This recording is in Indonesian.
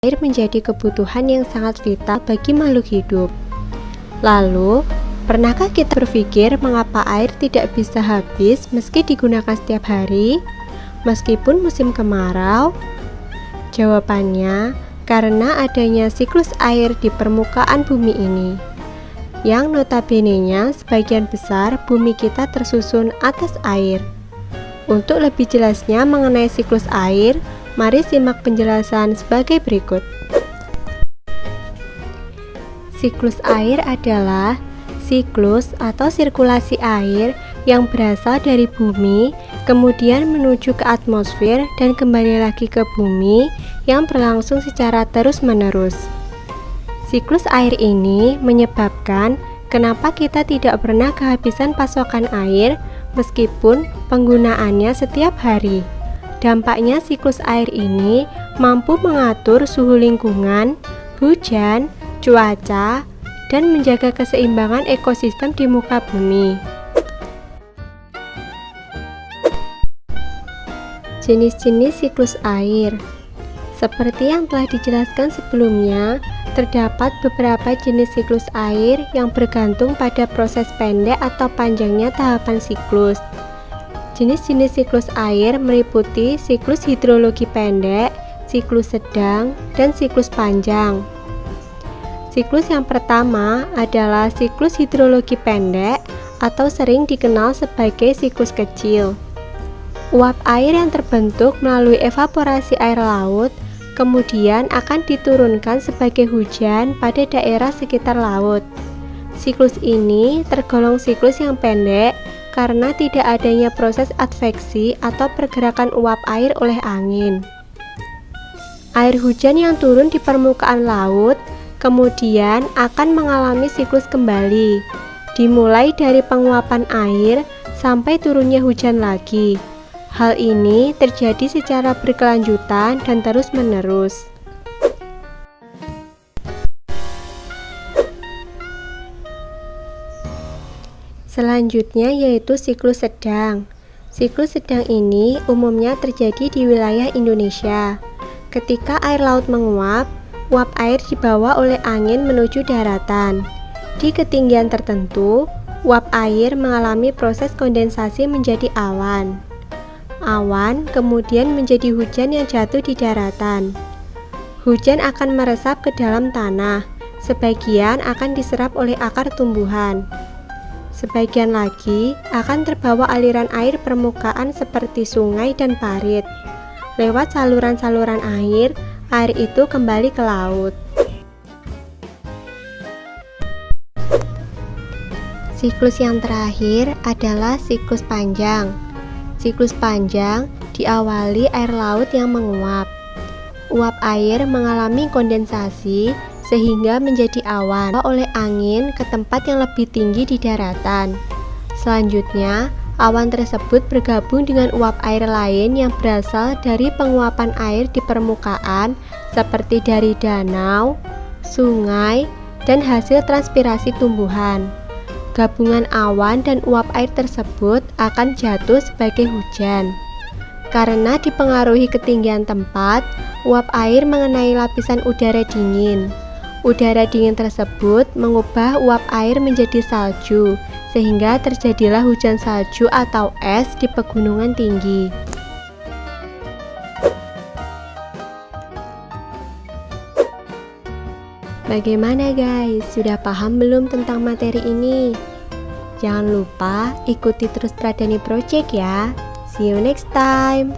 Air menjadi kebutuhan yang sangat vital bagi makhluk hidup. Lalu, pernahkah kita berpikir mengapa air tidak bisa habis meski digunakan setiap hari, meskipun musim kemarau? Jawabannya, karena adanya siklus air di permukaan bumi ini, yang notabene-nya sebagian besar bumi kita tersusun atas air. Untuk lebih jelasnya mengenai siklus air, mari simak penjelasan sebagai berikut. Siklus air adalah siklus atau sirkulasi air yang berasal dari bumi, kemudian menuju ke atmosfer dan kembali lagi ke bumi yang berlangsung secara terus-menerus. Siklus air ini menyebabkan kenapa kita tidak pernah kehabisan pasokan air meskipun penggunaannya setiap hari. Dampaknya siklus air ini mampu mengatur suhu lingkungan, hujan, cuaca, dan menjaga keseimbangan ekosistem di muka bumi. Jenis-jenis siklus air. Seperti yang telah dijelaskan sebelumnya, terdapat beberapa jenis siklus air yang bergantung pada proses pendek atau panjangnya tahapan siklus. Jenis-jenis siklus air meliputi siklus hidrologi pendek, siklus sedang, dan siklus panjang. Siklus yang pertama adalah siklus hidrologi pendek atau sering dikenal sebagai siklus kecil. Uap air yang terbentuk melalui evaporasi air laut kemudian akan diturunkan sebagai hujan pada daerah sekitar laut. Siklus ini tergolong siklus yang pendek karena tidak adanya proses adveksi atau pergerakan uap air oleh angin. Air hujan yang turun di permukaan laut kemudian akan mengalami siklus kembali, dimulai dari penguapan air sampai turunnya hujan lagi. Hal ini terjadi secara berkelanjutan dan terus-menerus. Selanjutnya yaitu siklus sedang. Siklus sedang ini umumnya terjadi di wilayah Indonesia. Ketika air laut menguap, uap air dibawa oleh angin menuju daratan. Di ketinggian tertentu, uap air mengalami proses kondensasi menjadi awan. Awan kemudian menjadi hujan yang jatuh di daratan. Hujan akan meresap ke dalam tanah, sebagian akan diserap oleh akar tumbuhan. Sebagian lagi akan terbawa aliran air permukaan seperti sungai dan parit. Lewat saluran-saluran air, air itu kembali ke laut. Siklus yang terakhir adalah siklus panjang. Siklus panjang diawali air laut yang menguap. Uap air mengalami kondensasi sehingga menjadi awan oleh angin ke tempat yang lebih tinggi di daratan. Selanjutnya, awan tersebut bergabung dengan uap air lain yang berasal dari penguapan air di permukaan seperti dari danau, sungai, dan hasil transpirasi tumbuhan. Gabungan awan dan uap air tersebut akan jatuh sebagai hujan. Karena dipengaruhi ketinggian tempat, uap air mengenai lapisan udara dingin. Udara dingin tersebut mengubah uap air menjadi salju, sehingga terjadilah hujan salju atau es di pegunungan tinggi. Bagaimana guys? Sudah paham belum tentang materi ini? Jangan lupa ikuti terus Pradani Project ya. See you next time.